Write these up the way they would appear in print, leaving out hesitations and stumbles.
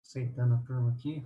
Aceitando a turma aqui.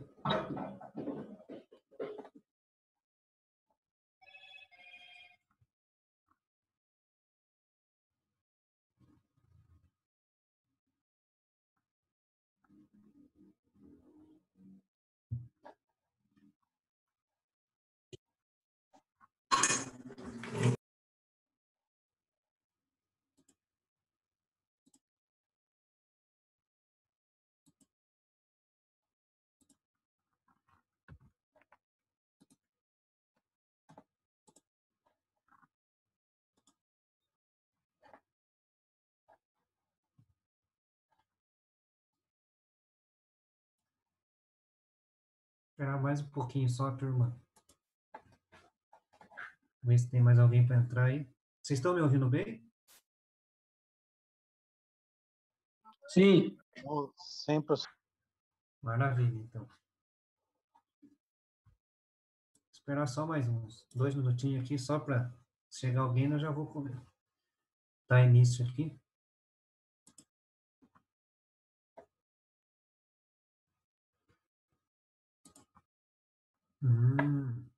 Esperar mais um pouquinho só, turma. Ver se tem mais alguém para entrar aí. Vocês estão me ouvindo bem? Sim. Sim, professor. Maravilha, então. Esperar só mais uns 2 minutinhos aqui, só para chegar alguém, eu já vou comer. Tá início aqui. Uhum.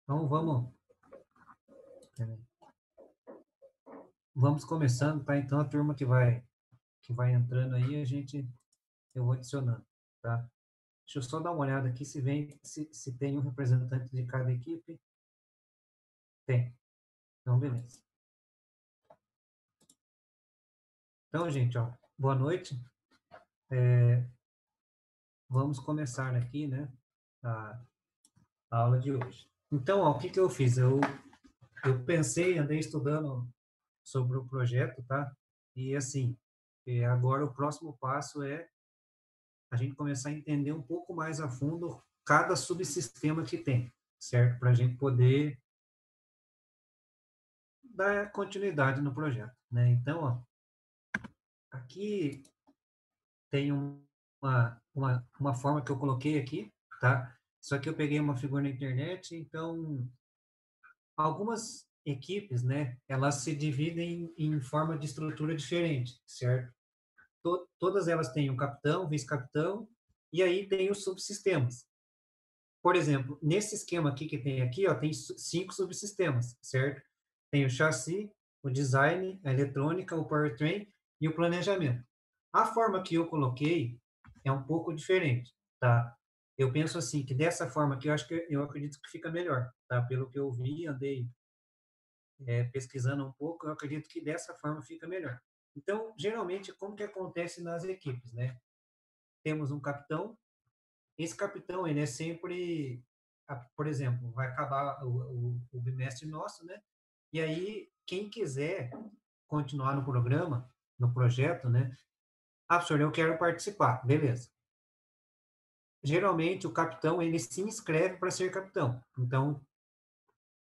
Então, vamos começando, tá? Então, a turma que vai entrando aí, eu vou adicionando, tá? Deixa eu só dar uma olhada aqui se tem um representante de cada equipe. Tem. Então, beleza. Então, gente, ó, boa noite. Vamos começar aqui, né, a aula de hoje. Então, ó, o que eu fiz? Eu pensei, andei estudando sobre o projeto, tá? E, assim, agora o próximo passo é a gente começar a entender um pouco mais a fundo cada subsistema que tem, certo? Para a gente poder dar continuidade no projeto, né? Então, ó, aqui tem uma forma que eu coloquei aqui, tá? Só que eu peguei uma figura na internet, então algumas equipes, né, elas se dividem em forma de estrutura diferente, certo? Todas elas têm um capitão, vice-capitão, e aí tem os subsistemas. Por exemplo, nesse esquema aqui que tem aqui, ó, tem 5 subsistemas, certo? Tem o chassi, o design, a eletrônica, o powertrain e o planejamento. A forma que eu coloquei é um pouco diferente, tá? Eu penso assim, que dessa forma aqui, eu acredito que fica melhor, tá? Pelo que eu vi, andei pesquisando um pouco, eu acredito que dessa forma fica melhor. Então, geralmente, como que acontece nas equipes, né? Temos um capitão, esse capitão, ele é sempre, por exemplo, vai acabar o bimestre nosso, né? E aí, quem quiser continuar no programa, no projeto, né? Ah, professor, eu quero participar, beleza. Geralmente, o capitão, ele se inscreve para ser capitão. Então,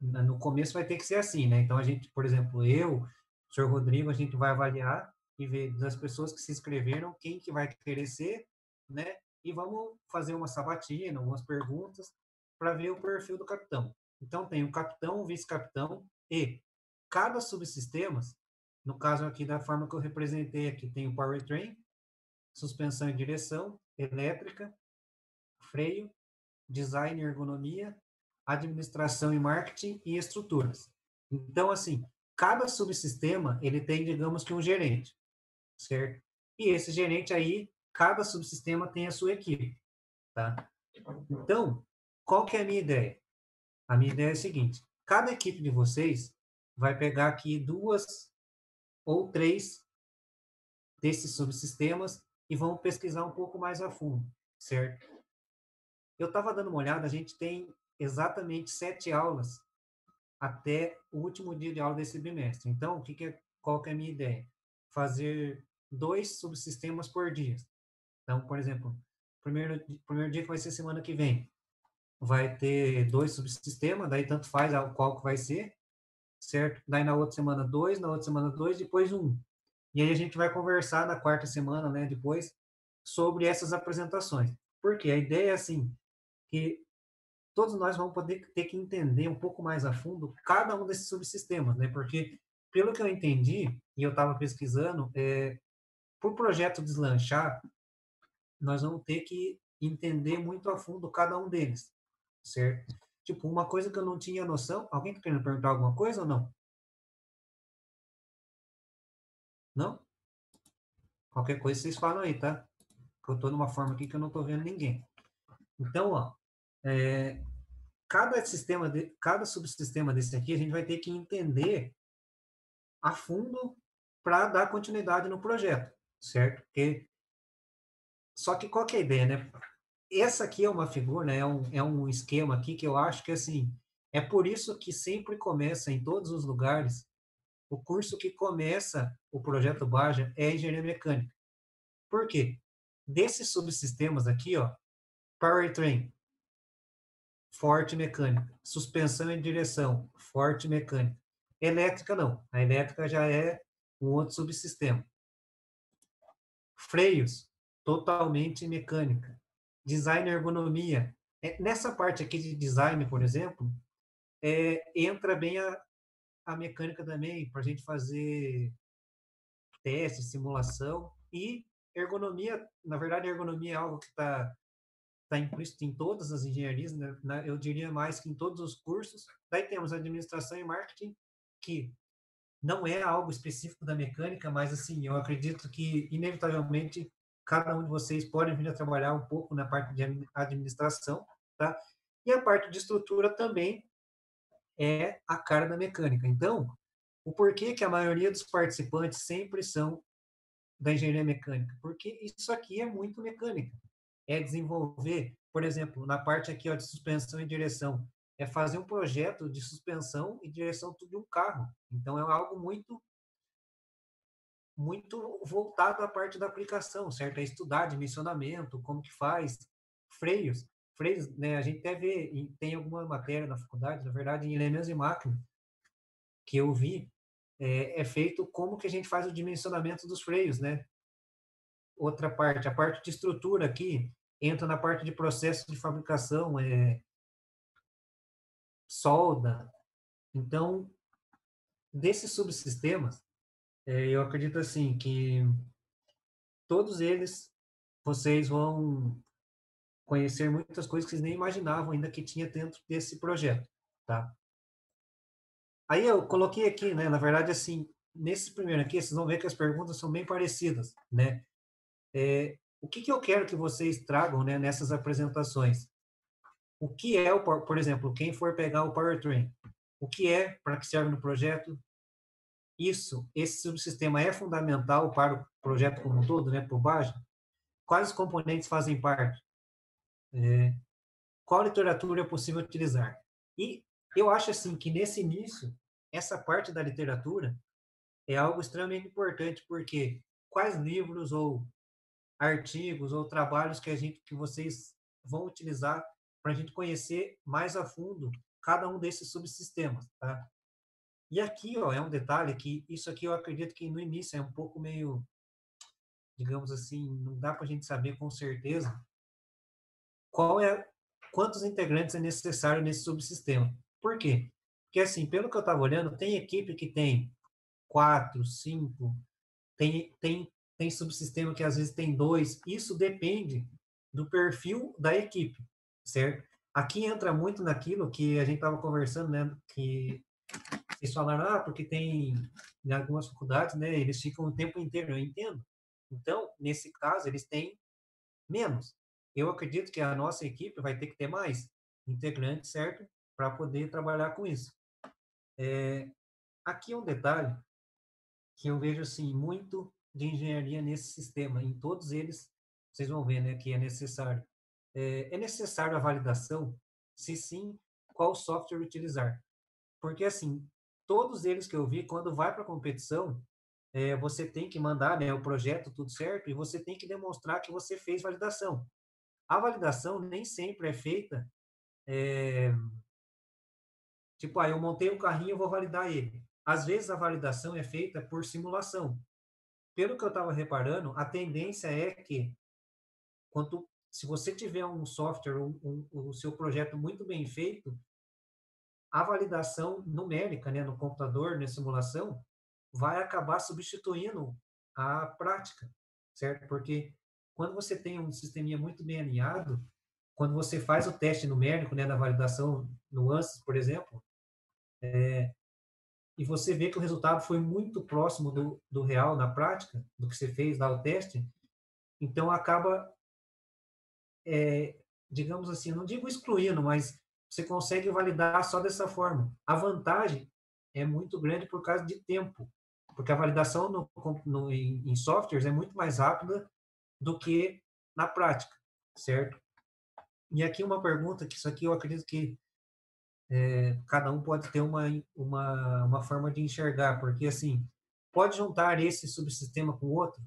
no começo vai ter que ser assim, né? Então, a gente, por exemplo, o senhor Rodrigo, a gente vai avaliar e ver das pessoas que se inscreveram, quem que vai querer ser, né? E vamos fazer uma sabatina, algumas perguntas, para ver o perfil do capitão. Então, tem o capitão, o vice-capitão e cada subsistema, no caso aqui da forma que eu representei aqui, tem o powertrain, suspensão e direção, elétrica, freio, design e ergonomia, administração e marketing e estruturas. Então, assim, cada subsistema, ele tem, digamos que um gerente, certo? E esse gerente aí, cada subsistema tem a sua equipe, tá? Então, qual que é a minha ideia? A minha ideia é a seguinte, Cada equipe de vocês vai pegar aqui 2 ou 3 desses subsistemas e vão pesquisar um pouco mais a fundo, certo? Eu estava dando uma olhada, a gente tem exatamente 7 aulas até o último dia de aula desse bimestre. Então, qual que é a minha ideia? Fazer 2 subsistemas por dia. Então, por exemplo, primeiro dia que vai ser semana que vem, vai ter 2 subsistemas, daí tanto faz qual que vai ser, certo? Daí na outra semana 2, na outra semana 2, depois um. E aí a gente vai conversar na quarta semana, né, depois, sobre essas apresentações. Porque a ideia é assim, que todos nós vamos poder ter que entender um pouco mais a fundo cada um desses subsistemas, né? Porque, pelo que eu entendi, e eu estava pesquisando, para o projeto deslanchar, nós vamos ter que entender muito a fundo cada um deles, certo? Tipo, uma coisa que eu não tinha noção. Alguém está querendo perguntar alguma coisa ou não? Não? Qualquer coisa vocês falam aí, tá? Eu estou numa forma aqui que eu não estou vendo ninguém. Então, ó, é, cada subsistema desse aqui, a gente vai ter que entender a fundo para dar continuidade no projeto, certo? Só que qual que é a ideia, né? Essa aqui é uma figura, né? É um esquema aqui que eu acho que, assim, é por isso que sempre começa em todos os lugares, o curso que começa o projeto Baja é engenharia mecânica. Por quê? Desses subsistemas aqui, ó, powertrain, forte mecânica, suspensão e direção, forte mecânica. Elétrica não, a elétrica já é um outro subsistema. Freios, totalmente mecânica. Design e ergonomia. Nessa parte aqui de design, por exemplo, entra bem a mecânica também, para a gente fazer teste, simulação e ergonomia. Na verdade, a ergonomia é algo que está implícito em todas as engenharias, né? Eu diria mais que em todos os cursos. Daí temos administração e marketing, que não é algo específico da mecânica, mas assim, eu acredito que inevitavelmente cada um de vocês pode vir a trabalhar um pouco na parte de administração, tá? E a parte de estrutura também é a cara da mecânica. Então, o porquê que a maioria dos participantes sempre são da engenharia mecânica? Porque isso aqui é muito mecânica. É desenvolver, por exemplo, na parte aqui ó, de suspensão e direção, é fazer um projeto de suspensão e direção de um carro. Então, é algo muito voltado à parte da aplicação, certo? É estudar dimensionamento, como que faz, freios. Freios, né, a gente até vê, tem alguma matéria na faculdade, na verdade, em elementos de máquina, que eu vi, é feito como que a gente faz o dimensionamento dos freios, né? Outra parte, a parte de estrutura aqui, entra na parte de processo de fabricação, solda. Então, desses subsistemas, eu acredito assim que todos eles vocês vão conhecer muitas coisas que vocês nem imaginavam ainda que tinha dentro desse projeto, tá? Aí eu coloquei aqui, né, na verdade, assim, nesse primeiro aqui, vocês vão ver que as perguntas são bem parecidas, né? O que que eu quero que vocês tragam, né, nessas apresentações? O que é por exemplo, quem for pegar o powertrain, o que é, para que serve no projeto? Esse subsistema é fundamental para o projeto como um todo, né, por baixo? Quais os componentes fazem parte? Qual literatura é possível utilizar? E eu acho assim que nesse início, essa parte da literatura é algo extremamente importante, porque quais livros ou artigos ou trabalhos que vocês vão utilizar para a gente conhecer mais a fundo cada um desses subsistemas, tá? E aqui, ó, é um detalhe que isso aqui eu acredito que no início é um pouco meio, digamos assim, não dá para a gente saber com certeza qual é quantos integrantes é necessário nesse subsistema. Por quê? Porque assim, pelo que eu estava olhando, tem equipe que tem 4, 5, tem subsistema que às vezes tem 2. Isso depende do perfil da equipe, certo? Aqui entra muito naquilo que a gente estava conversando, né? Que vocês falaram, porque tem em algumas faculdades, né? Eles ficam o tempo inteiro, eu entendo. Então, nesse caso, eles têm menos. Eu acredito que a nossa equipe vai ter que ter mais integrantes, certo? Para poder trabalhar com isso. Aqui é um detalhe que eu vejo, assim, muito de engenharia nesse sistema. Em todos eles, vocês vão ver, né, que é necessário. É necessário a validação? Se sim, qual software utilizar? Porque, assim, todos eles que eu vi, quando vai para a competição, você tem que mandar, né, o projeto tudo certo e você tem que demonstrar que você fez validação. A validação nem sempre é feita, tipo, eu montei um carrinho, eu vou validar ele. Às vezes a validação é feita por simulação. Pelo que eu estava reparando, a tendência é que se você tiver um software, o seu projeto muito bem feito, a validação numérica, né, no computador, na simulação, vai acabar substituindo a prática, certo? Porque quando você tem um sisteminha muito bem alinhado, quando você faz o teste numérico, né, da validação nuances, por exemplo, e você vê que o resultado foi muito próximo do real na prática, do que você fez lá o teste, então acaba, digamos assim, não digo excluindo, mas você consegue validar só dessa forma. A vantagem é muito grande por causa de tempo, porque a validação em softwares é muito mais rápida do que na prática, certo? E aqui uma pergunta, que isso aqui eu acredito que cada um pode ter uma forma de enxergar, porque assim, pode juntar esse subsistema com outro,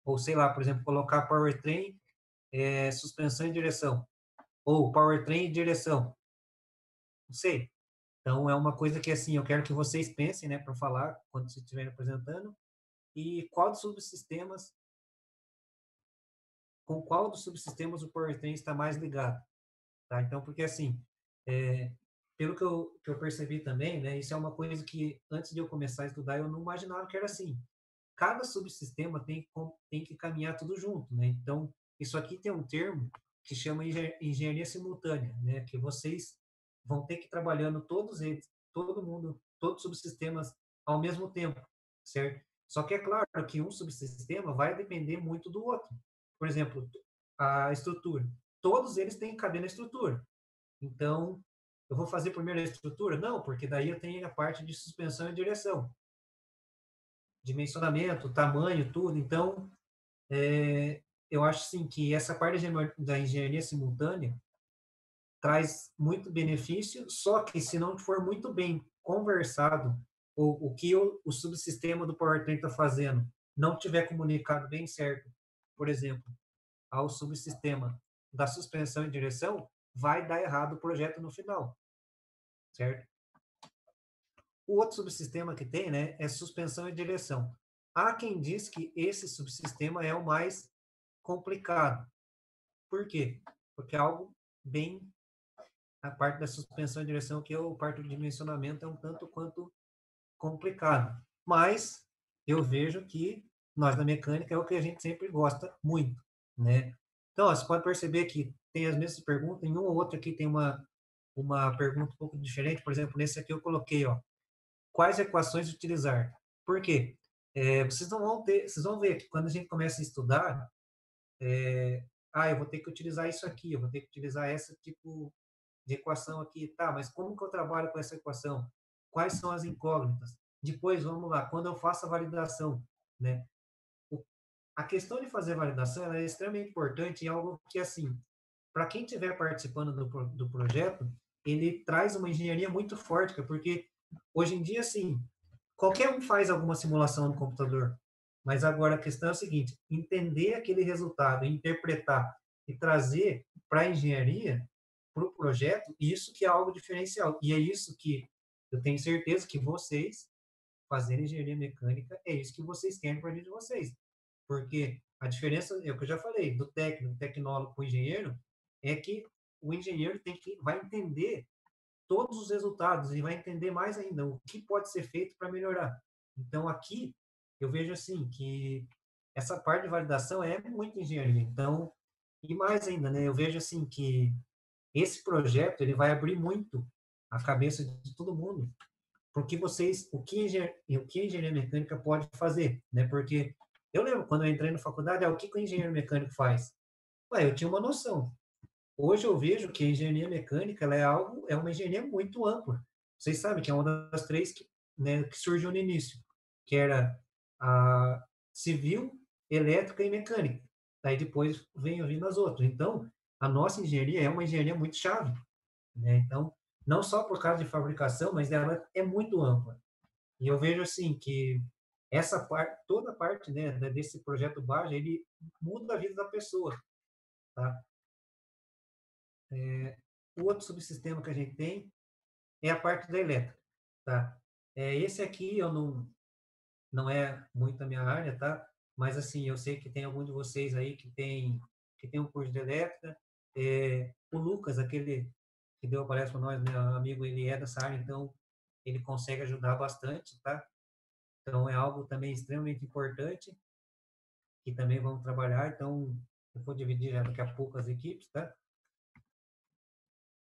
ou sei lá, por exemplo, colocar powertrain, suspensão e direção, ou powertrain e direção, não sei. Então, é uma coisa que, assim, eu quero que vocês pensem, né, para falar quando vocês estiverem apresentando, e com qual dos subsistemas o powertrain está mais ligado, tá? Então, porque, assim, é, pelo que eu percebi também, né, isso é uma coisa que, antes de eu começar a estudar, eu não imaginava que era assim. Cada subsistema tem que caminhar tudo junto, né? Então, isso aqui tem um termo que chama engenharia simultânea, né? Que vocês vão ter que ir trabalhando todos eles, todo mundo, todos os subsistemas ao mesmo tempo, certo? Só que é claro que um subsistema vai depender muito do outro. Por exemplo, a estrutura. Todos eles têm que caber na estrutura. Então, eu vou fazer primeiro a estrutura? Não, porque daí eu tenho a parte de suspensão e direção, dimensionamento, tamanho, tudo. Então, eu acho sim que essa parte da engenharia simultânea traz muito benefício, só que se não for muito bem conversado, o que o subsistema do powertrain está fazendo não tiver comunicado bem certo, por exemplo, ao subsistema da suspensão e direção, vai dar errado o projeto no final, certo? O outro subsistema que tem, né, é suspensão e direção. Há quem diz que esse subsistema é o mais complicado. Por quê? Porque é algo bem, a parte da suspensão e direção, que é o parte do dimensionamento, é um tanto quanto complicado. Mas eu vejo que nós da mecânica é o que a gente sempre gosta muito, né? Então, ó, você pode perceber que tem as mesmas perguntas, em um ou outro aqui tem uma pergunta um pouco diferente. Por exemplo, nesse aqui eu coloquei, ó, quais equações utilizar? Por quê? Vocês vão ver que quando a gente começa a estudar, eu vou ter que utilizar isso aqui, eu vou ter que utilizar esse tipo de equação aqui, tá, mas como que eu trabalho com essa equação? Quais são as incógnitas? Depois, vamos lá, quando eu faço a validação, né? A questão de fazer validação ela é extremamente importante e algo que, assim, para quem estiver participando do projeto, ele traz uma engenharia muito forte, porque hoje em dia, assim, qualquer um faz alguma simulação no computador, mas agora a questão é a seguinte: entender aquele resultado, interpretar e trazer para a engenharia, para o projeto, isso que é algo diferencial. E é isso que eu tenho certeza que vocês, fazendo engenharia mecânica, é isso que vocês querem para a vida de vocês. Porque a diferença, é o que eu já falei, do técnico, tecnólogo para o engenheiro, é que o engenheiro vai entender todos os resultados e vai entender mais ainda o que pode ser feito para melhorar. Então, aqui, eu vejo assim que essa parte de validação é muito engenharia. Então, e mais ainda, né? Eu vejo assim que esse projeto ele vai abrir muito a cabeça de todo mundo, porque o que a engenharia mecânica pode fazer, né? Porque eu lembro quando eu entrei na faculdade, o que o engenheiro mecânico faz? Ué, eu tinha uma noção. Hoje eu vejo que a engenharia mecânica ela é uma engenharia muito ampla. vocês sabem que é uma das três que, né, que surgiu no início, que era a civil, elétrica e mecânica. Aí depois vem vindo as outras. Então, a nossa engenharia é uma engenharia muito chave, né? Então, não só por causa de fabricação, mas ela é muito ampla. E eu vejo assim que essa parte, toda a parte, né, desse projeto Baja, ele muda a vida da pessoa, tá? O outro subsistema que a gente tem é a parte da elétrica, tá? Esse aqui eu não é muito a minha área, tá? Mas assim, eu sei que tem algum de vocês aí que tem um curso de elétrica. O Lucas, aquele que deu a palestra para nós, meu amigo, ele é dessa área, então ele consegue ajudar bastante, tá? Então é algo também extremamente importante que também vamos trabalhar. Então eu vou dividir já daqui a pouco as equipes, tá?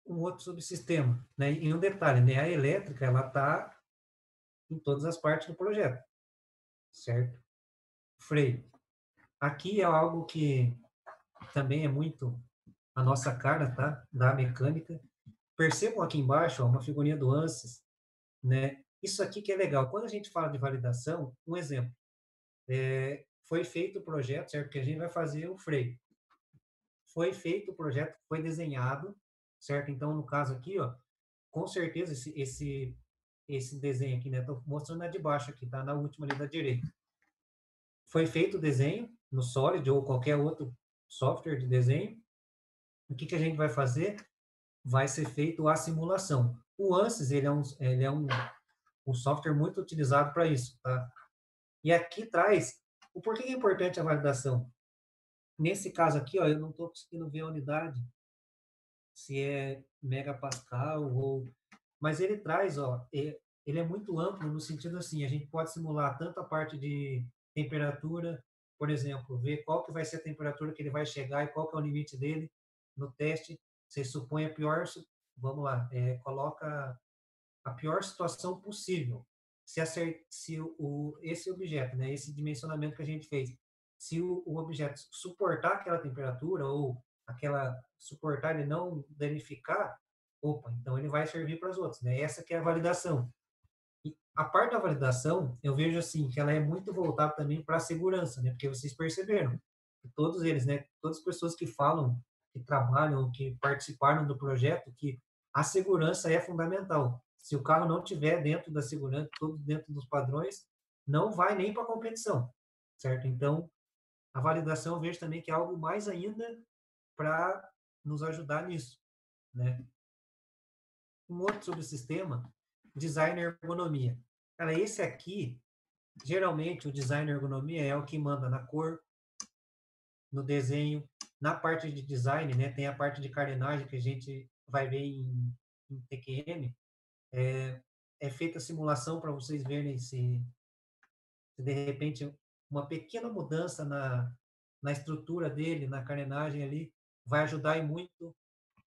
Um outro subsistema, né? E um detalhe, né? A elétrica ela está em todas as partes do projeto, certo? Freio. Aqui é algo que também é muito a nossa cara, tá? Da mecânica. Percebam aqui embaixo, ó, uma figurinha do ANSYS, né? Isso aqui que é legal. Quando a gente fala de validação, um exemplo, foi feito o projeto, certo? Que a gente vai fazer o freio. Foi feito o projeto, foi desenhado, certo? Então, no caso aqui, ó, com certeza esse desenho aqui, né? Estou mostrando a de baixo aqui, tá? Na última ali da direita. Foi feito o desenho no Solid ou qualquer outro software de desenho. O que que a gente vai fazer? Vai ser feito a simulação. O ANSYS, ele é um software muito utilizado para isso, tá? E aqui traz o porquê é importante a validação. Nesse caso aqui, ó, eu não estou conseguindo ver a unidade, se é megapascal ou... Mas ele traz, ó, ele é muito amplo no sentido assim, a gente pode simular tanto a parte de temperatura, por exemplo, ver qual que vai ser a temperatura que ele vai chegar e qual que é o limite dele no teste. Você supõe a pior, vamos lá, coloca a pior situação possível. Se esse objeto, né, esse dimensionamento que a gente fez, se o objeto suportar aquela temperatura ou aquela suportar e não danificar, opa, então ele vai servir para os outros, né? Essa que é a validação. E a parte da validação, eu vejo assim, que ela é muito voltada também para a segurança, né? Porque vocês perceberam que todos eles, né, todas as pessoas que falam, que trabalham, que participaram do projeto, que a segurança é fundamental. Se o carro não tiver dentro da segurança, tudo dentro dos padrões, não vai nem para a competição, certo? Então, a validação eu vejo também que é algo mais ainda para nos ajudar nisso, né? Um outro subsistema, design e ergonomia. Cara, esse aqui, geralmente o design e ergonomia é o que manda na cor, no desenho, na parte de design, né? Tem a parte de carenagem que a gente vai ver em TQM. É feita a simulação para vocês verem se de repente uma pequena mudança na estrutura dele, na carenagem ali, vai ajudar e muito.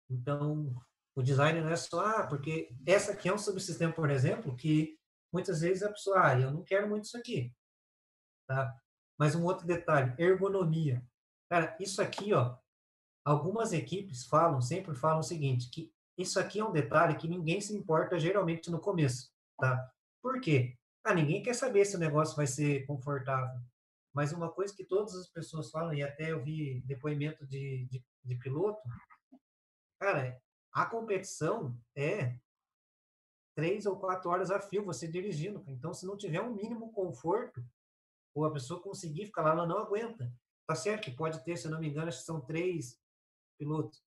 Então, o design não é só, porque essa aqui é um subsistema, por exemplo, que muitas vezes a pessoa, eu não quero muito isso aqui, tá? Mas um outro detalhe, ergonomia. Cara, isso aqui, ó, algumas equipes sempre falam o seguinte, que isso aqui é um detalhe que ninguém se importa geralmente no começo, tá? Por quê? Ninguém quer saber se o negócio vai ser confortável. Mas uma coisa que todas as pessoas falam, e até eu vi depoimento de piloto, cara, a competição é 3 ou 4 horas a fio você dirigindo. Então, se não tiver um mínimo conforto, ou a pessoa conseguir ficar lá, ela não aguenta. Tá certo que pode ter, se eu não me engano, acho que são 3 pilotos.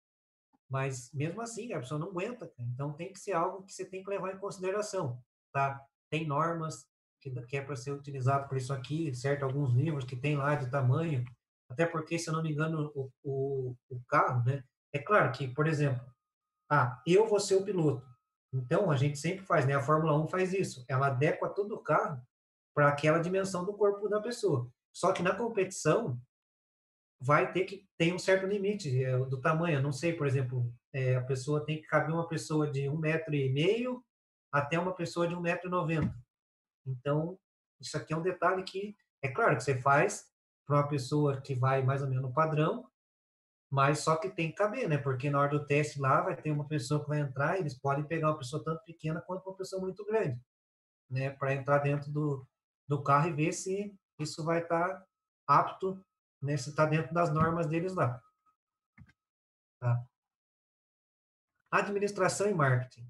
Mas, mesmo assim, a pessoa não aguenta. Então, tem que ser algo que você tem que levar em consideração, tá? Tem normas que é para ser utilizado por isso aqui, certo? Alguns livros que tem lá de tamanho. Até porque, se eu não me engano, o carro, né? É claro que, por exemplo, eu vou ser o piloto. Então, a gente sempre faz, né? A Fórmula 1 faz isso. Ela adequa todo o carro para aquela dimensão do corpo da pessoa. Só que na competição, vai ter que ter um certo limite do tamanho. Eu não sei, por exemplo, a pessoa tem que caber uma pessoa de 1,5 m até uma pessoa de 1,90 m. Então, isso aqui é um detalhe que, é claro que você faz para uma pessoa que vai mais ou menos no padrão, Mas só que tem que caber, né? Porque na hora do teste lá vai ter uma pessoa que vai entrar, e eles podem pegar uma pessoa tanto pequena quanto uma pessoa muito grande, né? Para entrar dentro do carro e ver se isso vai estar apto, né? Se está dentro das normas deles lá, tá? Administração e marketing,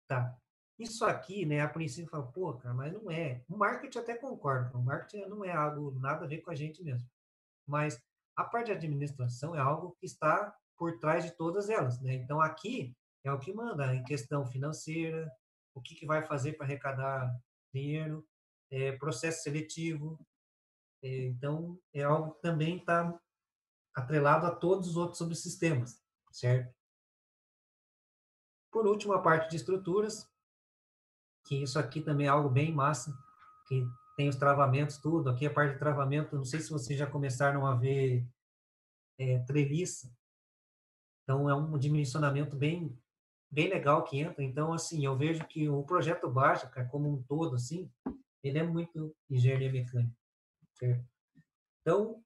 tá? Isso aqui, né? A princípio fala, pô, cara, mas não é. O marketing até concordo, o marketing não é algo nada a ver com a gente mesmo. Mas a parte de administração é algo que está por trás de todas elas, né? Então aqui é o que manda em questão financeira, o que, que vai fazer para arrecadar dinheiro, processo seletivo. Então é algo que também está atrelado a todos os outros subsistemas, certo? Por último, a parte de estruturas, que isso aqui também é algo bem massa, que tem os travamentos, tudo. Aqui a parte de travamento, não sei se vocês já começaram a ver treliça. Então, é um dimensionamento bem legal que entra. Então, assim, eu vejo que o projeto Básica, como um todo, assim, ele é muito engenharia mecânica, certo? Então,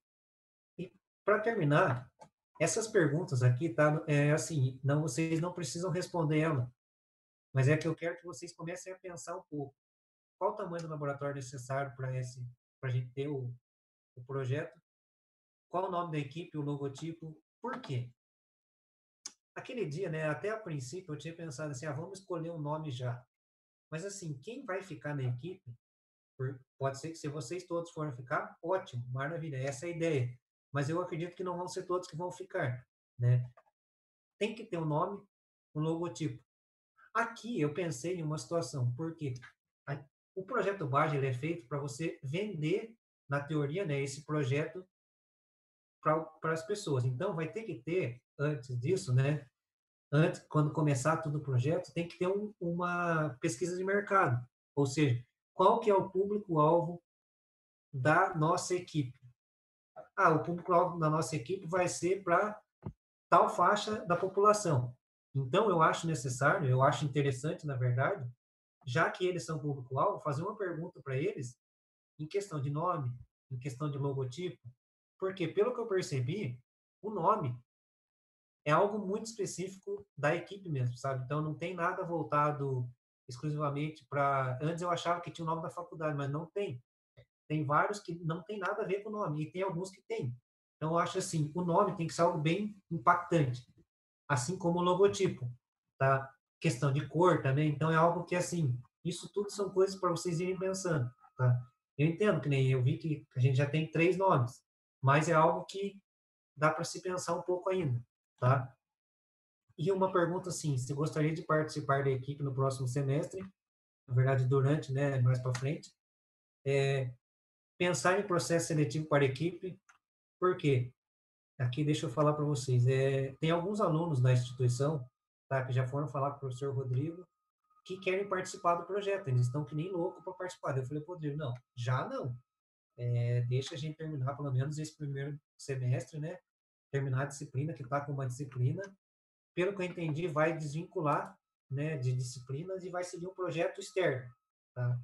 para terminar, essas perguntas aqui, tá? É assim, não, vocês não precisam responder ela, mas é que eu quero que vocês comecem a pensar um pouco. Qual o tamanho do laboratório necessário para a gente ter o projeto? Qual o nome da equipe, o logotipo? Por quê? Aquele dia, né, até a princípio eu tinha pensado assim, vamos escolher um nome já. Mas assim, quem vai ficar na equipe, pode ser que se vocês todos forem ficar, ótimo, maravilha, essa é a ideia. Mas eu acredito que não vão ser todos que vão ficar, né? Tem que ter um nome, um logotipo. Aqui eu pensei em uma situação, porque o projeto Bage ele é feito para você vender, na teoria, né, esse projeto para as pessoas. Então, vai ter que ter, antes disso, né, antes, quando começar todo o projeto, tem que ter uma pesquisa de mercado. Ou seja, qual que é o público-alvo da nossa equipe? O público-alvo da nossa equipe vai ser para tal faixa da população. Então, eu acho necessário, eu acho interessante, na verdade, já que eles são público-alvo, fazer uma pergunta para eles em questão de nome, em questão de logotipo, porque, pelo que eu percebi, o nome é algo muito específico da equipe mesmo, sabe? Então não tem nada voltado exclusivamente para. Antes eu achava que tinha o nome da faculdade, mas não tem. Tem vários que não tem nada a ver com o nome, e tem alguns que tem. Então eu acho assim, o nome tem que ser algo bem impactante, assim como o logotipo, tá? Questão de cor também, então é algo que assim, isso tudo são coisas para vocês irem pensando, tá? Eu entendo que nem eu vi que a gente já tem 3 nomes, mas é algo que dá para se pensar um pouco ainda, tá? E uma pergunta assim, se gostaria de participar da equipe no próximo semestre, na verdade durante, né, mais para frente, pensar em processo seletivo para a equipe, por quê? Aqui deixa eu falar para vocês, tem alguns alunos da instituição, tá, que já foram falar com o professor Rodrigo, que querem participar do projeto, eles estão que nem louco para participar. Eu falei, Rodrigo, não, já não, deixa a gente terminar pelo menos esse primeiro semestre, né, terminar a disciplina, que está com uma disciplina, pelo que eu entendi, vai desvincular, né, de disciplinas e vai seguir um projeto externo, tá?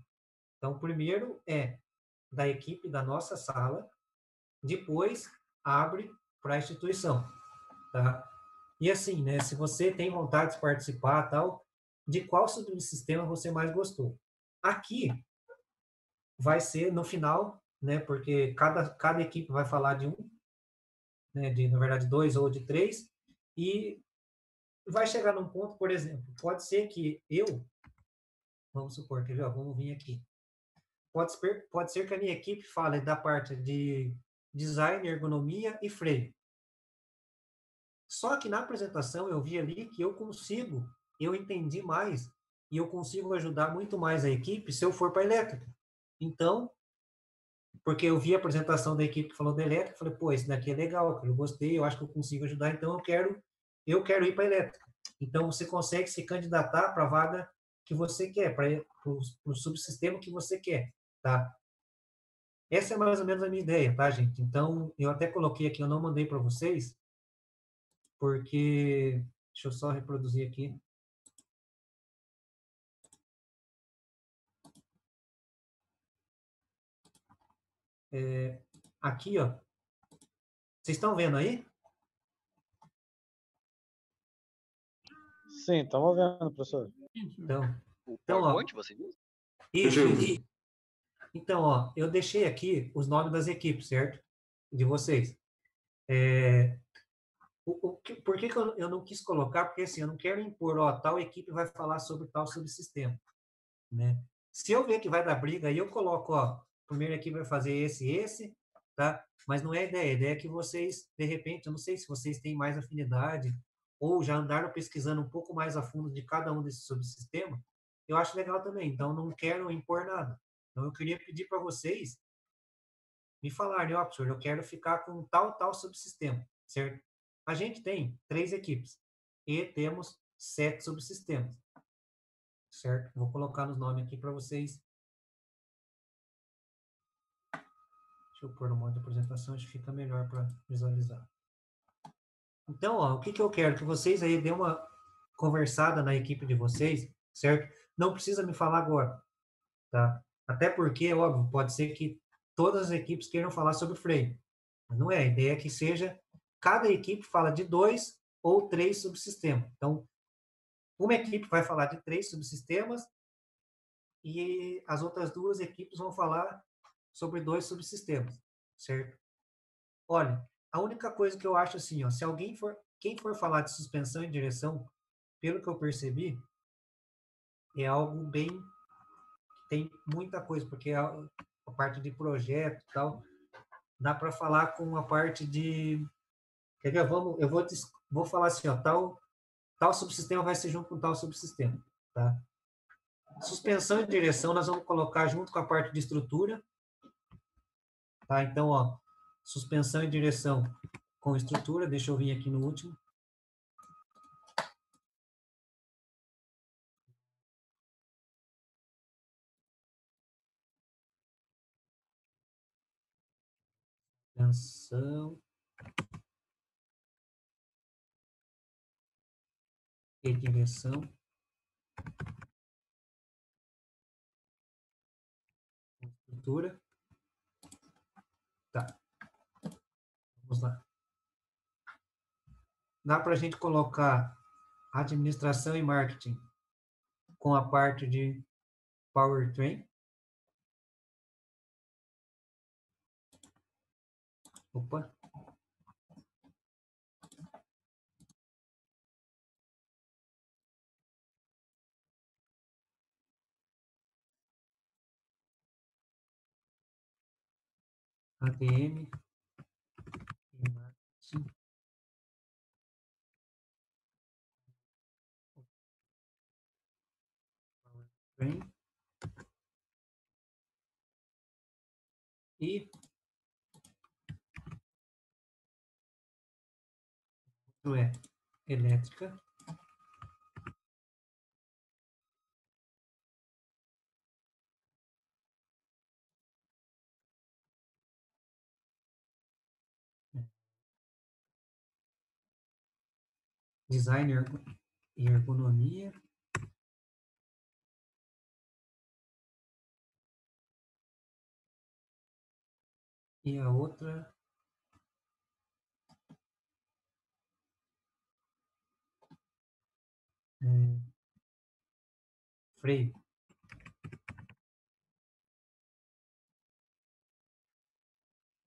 Então, primeiro é da equipe da nossa sala, depois abre para a instituição, tá? E assim, né, se você tem vontade de participar, tal, de qual subsistema você mais gostou? Aqui vai ser no final, né, porque cada equipe vai falar de um, né, na verdade, 2 ou de 3, e vai chegar num ponto, por exemplo, pode ser que vamos supor, quer ver, vamos vir aqui. Pode ser que a minha equipe fale da parte de design, ergonomia e freio. Só que na apresentação eu vi ali que eu entendi mais e eu consigo ajudar muito mais a equipe se eu for para elétrica. Então, porque eu vi a apresentação da equipe que falou da elétrica, falei, pô, esse daqui é legal, eu gostei, eu acho que eu consigo ajudar, então eu quero ir para elétrica. Então você consegue se candidatar para a vaga que você quer, para o subsistema que você quer, tá? Essa é mais ou menos a minha ideia, tá, gente? Então, eu até coloquei aqui, eu não mandei para vocês, porque. Deixa eu só reproduzir aqui. Aqui, ó. Vocês estão vendo aí? Sim, estamos vendo, professor. Então, O então, ó, PowerPoint, você disse? isso. Então, ó, eu deixei aqui os nomes das equipes, certo? De vocês. Por que que eu não quis colocar? Porque assim, eu não quero impor, ó, tal equipe vai falar sobre tal subsistema, né? Se eu ver que vai dar briga, aí eu coloco, ó, a primeira equipe vai fazer esse, tá? Mas não é a ideia é que vocês, de repente, eu não sei se vocês têm mais afinidade ou já andaram pesquisando um pouco mais a fundo de cada um desses subsistemas, eu acho legal também, então não quero impor nada. Então eu queria pedir para vocês me falarem, ó, professor, eu quero ficar com tal subsistema, certo? A gente tem 3 equipes e temos 7 subsistemas, certo? Vou colocar nos nomes aqui para vocês. Deixa eu pôr no modo de apresentação, acho que fica melhor para visualizar. Então, ó, o que eu quero? Que vocês aí dêem uma conversada na equipe de vocês, certo? Não precisa me falar agora, tá? Até porque, óbvio, pode ser que todas as equipes queiram falar sobre freio. Mas não é, a ideia é que seja, cada equipe fala de 2 ou 3 subsistemas. Então, uma equipe vai falar de 3 subsistemas e as outras 2 equipes vão falar sobre 2 subsistemas, certo? Olha, a única coisa que eu acho assim, ó, se alguém for, quem for falar de suspensão e direção, pelo que eu percebi, é algo bem, tem muita coisa, porque a parte de projeto e tal, dá para falar com a parte de, quer ver, vou falar assim, ó, tal subsistema vai ser junto com tal subsistema, tá? Suspensão e direção nós vamos colocar junto com a parte de estrutura, tá? Então, ó, suspensão e direção com estrutura, deixa eu vir aqui no último. Suspensão e direção. Estrutura. Tá, vamos lá. Dá para a gente colocar administração e marketing com a parte de powertrain. Opa. ADM e marketing. Powertrain. E outro é elétrica. Design e ergonomia. E a outra é freio.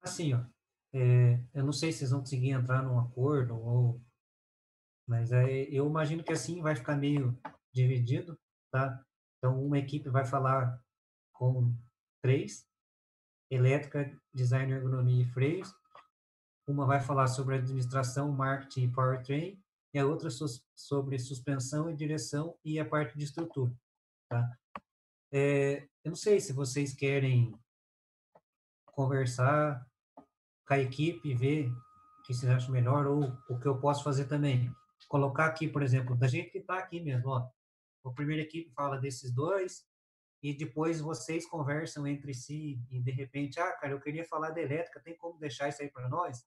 Assim, ó, eu não sei se vocês vão conseguir entrar num acordo, mas eu imagino que assim vai ficar meio dividido, tá? Então, uma equipe vai falar com 3, elétrica, design, ergonomia e freios. Uma vai falar sobre administração, marketing e powertrain, e a outra sobre suspensão e direção e a parte de estrutura, tá? Eu não sei se vocês querem conversar com a equipe, ver o que vocês acham melhor, ou o que eu posso fazer também. Colocar aqui, por exemplo, da gente que está aqui mesmo, ó. A primeira equipe fala desses 2, e depois vocês conversam entre si, e de repente, ah, cara, eu queria falar da elétrica, tem como deixar isso aí para nós?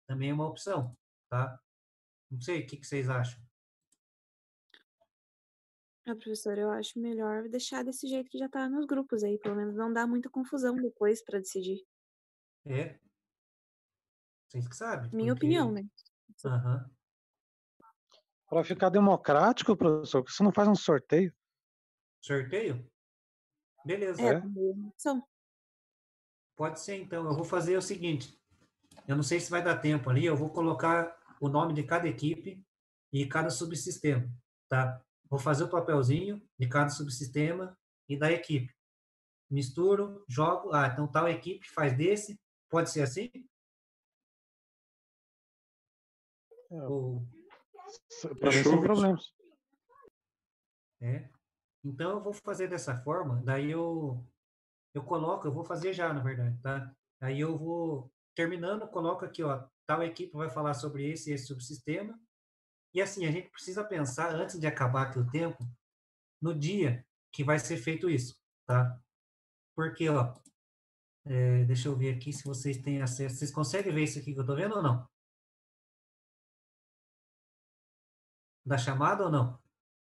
Também é uma opção, tá? Não sei, o que vocês acham? Professor, eu acho melhor deixar desse jeito que já tá nos grupos aí, pelo menos não dá muita confusão depois para decidir. É, vocês que sabem, Minha opinião, porque... né? Aham. Para ficar democrático, professor, você não faz um sorteio? Sorteio? Beleza. É. Também é uma opção. Pode ser, então. Eu vou fazer o seguinte. Eu não sei se vai dar tempo ali. Eu vou colocar o nome de cada equipe e cada subsistema, tá? Vou fazer o papelzinho de cada subsistema e da equipe. Misturo, jogo. Ah, então tal equipe faz desse. Pode ser assim? Ou... Para mim sem problemas. É. Então eu vou fazer dessa forma. Daí eu coloco, eu vou fazer já, na verdade, tá? Aí eu vou terminando, coloco aqui, ó, tal equipe vai falar sobre esse subsistema. E assim, a gente precisa pensar, antes de acabar aqui o tempo, no dia que vai ser feito isso, tá? Porque, ó, deixa eu ver aqui se vocês têm acesso. Vocês conseguem ver isso aqui que eu tô vendo ou não? Da chamada ou não?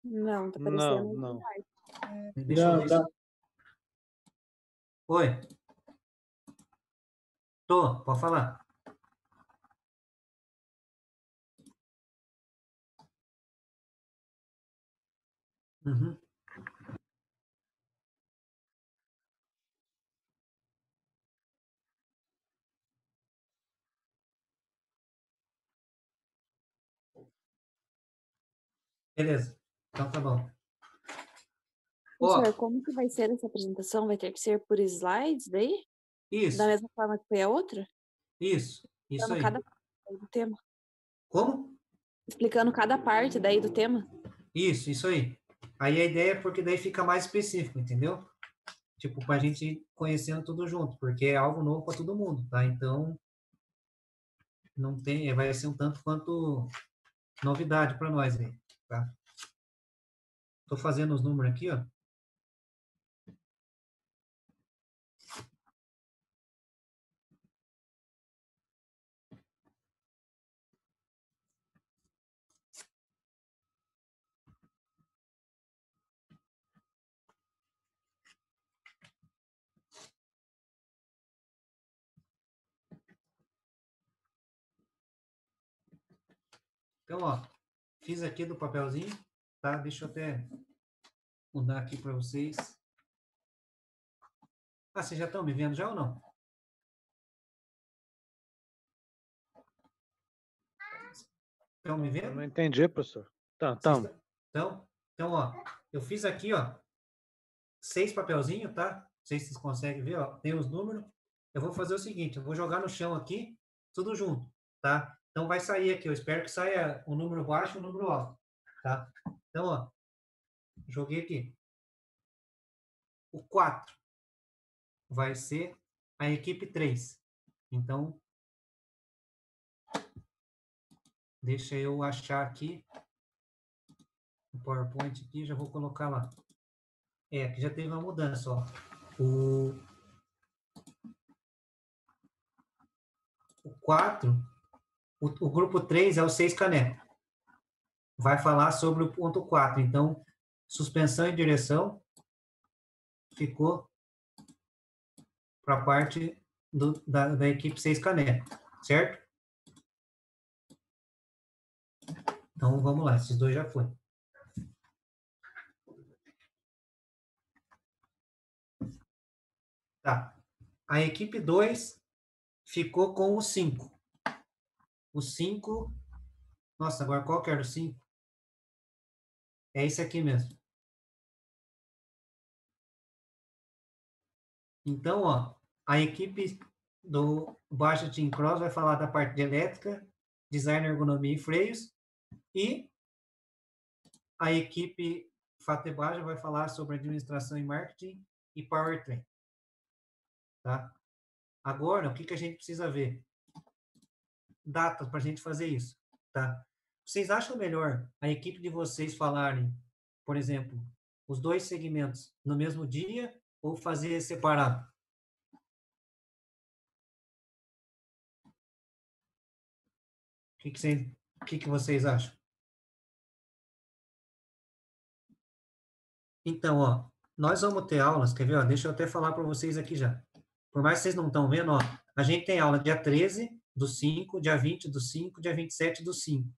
Não, tá parecendo. Não. Deixa eu ver. Oi. Tô, pode falar. Uhum. Beleza. Então tá bom. Professor, Ó, como que vai ser essa apresentação? Vai ter que ser por slides daí? Da isso, mesma forma que foi a outra? isso Explicando aí. cada parte do tema. Como? Explicando cada parte daí do tema. Isso aí. Aí a ideia é porque daí fica mais específico, entendeu? Tipo, pra gente ir conhecendo tudo junto, porque é algo novo para todo mundo, tá? Então, não tem, vai ser um tanto quanto novidade para nós aí, tá? Tô fazendo os números aqui, ó. Então, ó, fiz aqui do papelzinho, tá? Deixa eu até mudar aqui para vocês. Ah, vocês já estão me vendo já ou não? Estão me Eu vendo? não entendi, professor. Então, ó, eu fiz aqui, ó, 6 papelzinhos, tá? Não sei se vocês conseguem ver, ó, tem os números. Eu vou fazer o seguinte, eu vou jogar no chão aqui, tudo junto, tá? Então vai sair aqui, eu espero que saia um número baixo e um número alto, tá? Então, ó, joguei aqui. O 4 vai ser a equipe 3. Então, deixa eu achar aqui o PowerPoint aqui, já vou colocar lá. Aqui já teve uma mudança, ó. O 4, o grupo 3 é o 6 caneco. Vai falar sobre o ponto 4. Então, suspensão e direção ficou para a parte da equipe 6 caneco, certo? Então, vamos lá, esses dois já foi. Tá. A equipe 2 ficou com o 5. O 5... Nossa, agora qual que era o 5? É esse aqui mesmo. Então, ó, a equipe do Baixa Team Cross vai falar da parte de elétrica, design, ergonomia e freios, e a equipe Fatebaja vai falar sobre administração e marketing e powertrain. Tá? Agora, o que a gente precisa ver? Datas para a gente fazer isso. Tá? Vocês acham melhor a equipe de vocês falarem, por exemplo, os dois segmentos no mesmo dia ou fazer separado? O que vocês acham? Então, ó, nós vamos ter aulas, quer ver? Ó, deixa eu até falar para vocês aqui já. Por mais que vocês não estão vendo, ó, a gente tem aula dia 13 do 5, dia 20 do 5, dia 27 do 5.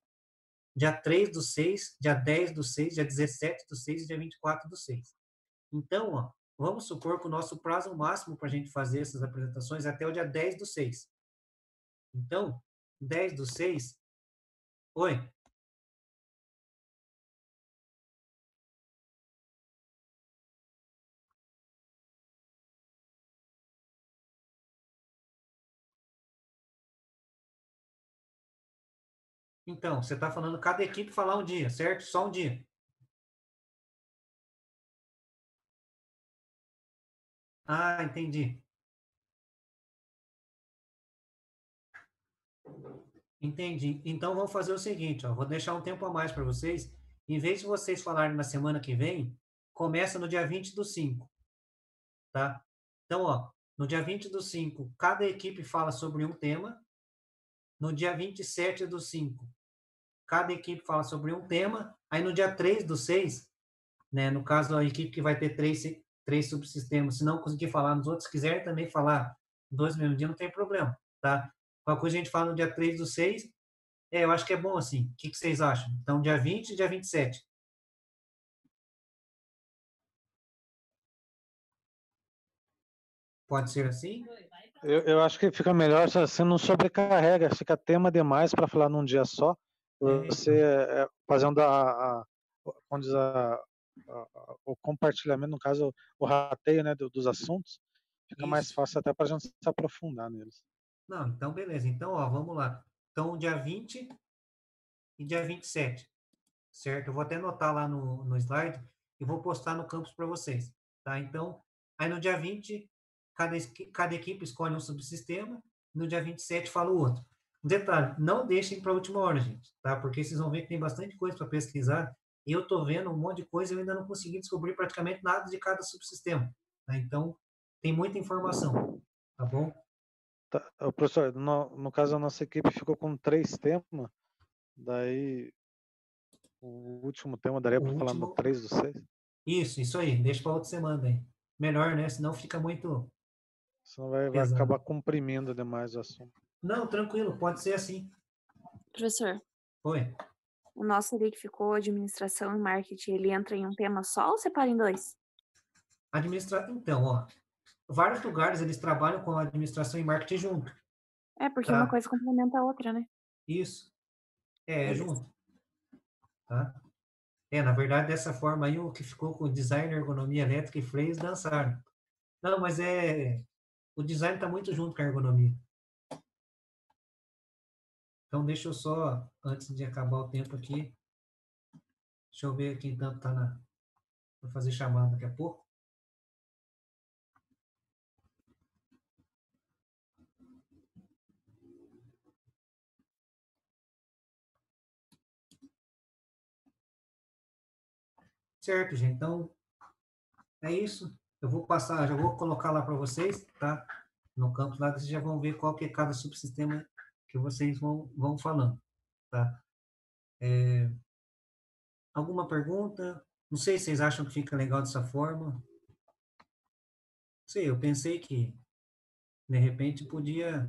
dia 3 do 6, dia 10 do 6, dia 17 do 6 e dia 24 do 6. Então, ó, vamos supor que o nosso prazo máximo para a gente fazer essas apresentações é até o dia 10 do 6. Então, 10 do 6... Oi? Então, você está falando cada equipe falar um dia, certo? Só um dia. Ah, entendi. Entendi. Então, vamos fazer o seguinte, ó, vou deixar um tempo a mais para vocês. Em vez de vocês falarem na semana que vem, começa no dia 20 do 5, tá? Então, ó, no dia 20 do 5, cada equipe fala sobre um tema. No dia 27 do 5, cada equipe fala sobre um tema. Aí, no dia 3 do 6, né, no caso, a equipe que vai ter três subsistemas, se não conseguir falar nos outros, quiser também falar dois no mesmo dia, não tem problema, tá? Qualquer coisa a gente fala no dia 3 do 6. Eu acho que é bom assim. O que vocês acham? Então, dia 20 e dia 27. Pode ser assim? Eu acho que fica melhor se você não sobrecarrega, fica tema demais para falar num dia só. Você fazendo como diz, o compartilhamento, no caso, o rateio, né, dos assuntos, fica mais Isso. fácil até para a gente se aprofundar neles. Não, então beleza. Então, ó, vamos lá. Então, dia 20 e dia 27, certo? Eu vou até anotar lá no slide e vou postar no campus para vocês, tá? Então, aí no dia 20, cada equipe escolhe um subsistema, no dia 27 fala o outro. Detalhe, não deixem para a última hora, gente, tá? Porque vocês vão ver que tem bastante coisa para pesquisar e eu tô vendo um monte de coisa e eu ainda não consegui descobrir praticamente nada de cada subsistema, tá? Então, tem muita informação, tá bom? Tá, professor, no caso a nossa equipe ficou com 3 temas, daí o último tema daria para falar no 3 do 6? Isso aí, deixa para outra semana aí. Melhor, né? Senão fica muito Senão vai pesado. acabar comprimindo demais o assunto. Não, tranquilo, pode ser assim. Professor, Oi. o nosso ali que ficou administração e marketing, ele entra em um tema só ou separa em dois? Então, ó, vários lugares eles trabalham com administração e marketing junto. É, porque uma Tá? coisa complementa a outra, né? Isso. É Beleza. junto. Tá? Na verdade, dessa forma aí, o que ficou com design, ergonomia elétrica e freios dançaram. Não, mas o design está muito junto com a ergonomia. Então, deixa eu só, antes de acabar o tempo aqui, deixa eu ver quem tanto está para fazer chamada daqui a pouco. Certo, gente. Então, é isso. Eu vou passar, já vou colocar lá para vocês, tá? No campo lá, vocês já vão ver qual que é cada subsistema que vocês vão falando, tá? Alguma pergunta? Não sei se vocês acham que fica legal dessa forma. Não sei, eu pensei que, de repente, podia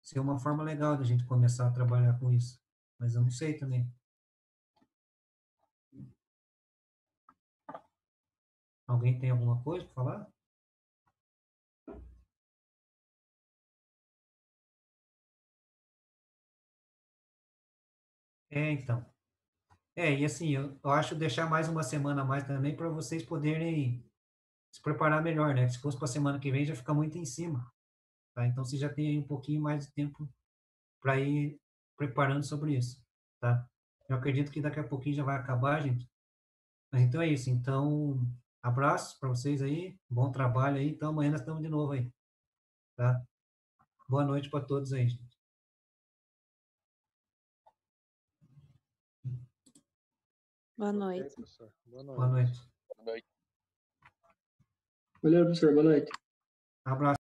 ser uma forma legal da gente começar a trabalhar com isso. Mas eu não sei também. Alguém tem alguma coisa para falar? Então. E assim, eu acho deixar mais uma semana a mais também para vocês poderem se preparar melhor, né? Se fosse para a semana que vem, já fica muito em cima, tá? Então, você já tem aí um pouquinho mais de tempo para ir preparando sobre isso, tá? Eu acredito que daqui a pouquinho já vai acabar, gente. Mas então é isso. Então, abraço para vocês aí, bom trabalho aí. Então, amanhã nós estamos de novo aí, tá? Boa noite para todos aí, gente. Boa noite. Ok, professor. Boa noite. Boa noite. Valeu, professor. Boa noite. Abraço.